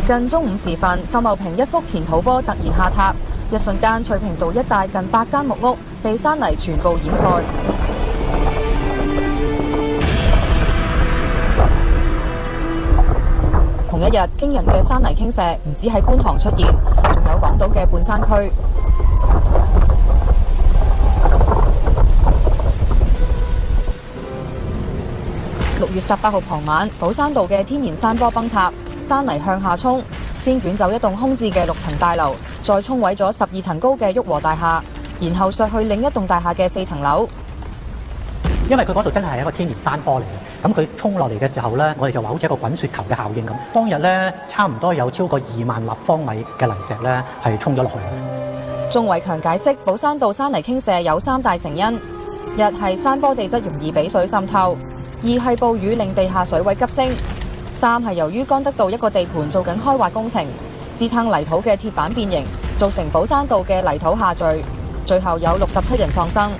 近中午時分，秀茂坪一幅填土坡突然下塌，一瞬間翠屏道一帶近8間木屋被山泥全部掩蓋。同一日，驚人嘅山泥傾瀉唔止喺觀塘出現，仲有港島嘅半山區。6月18號傍晚，寶山道嘅天然山坡崩塌，山泥向下衝，先捲走一棟空置嘅6層大樓，再沖毀咗12層高嘅旭和大廈，然後削去另一棟大廈嘅4層樓。因為佢嗰度真係一個天然山坡嚟嘅，咁佢衝落嚟嘅時候呢，我哋就話好似一個滾雪球嘅效應咁。當日呢，差唔多有超過2萬立方米嘅泥石呢係衝咗落去。鍾偉強解釋，寶山道山泥傾瀉有3大成因：一係山坡地質容易俾水滲透；2係暴雨令地下水位急升；3係由於干德道一個地盤做緊開挖工程，支撐泥土嘅鐵板變形，造成寶山道嘅泥土下墜，最後有67人喪生。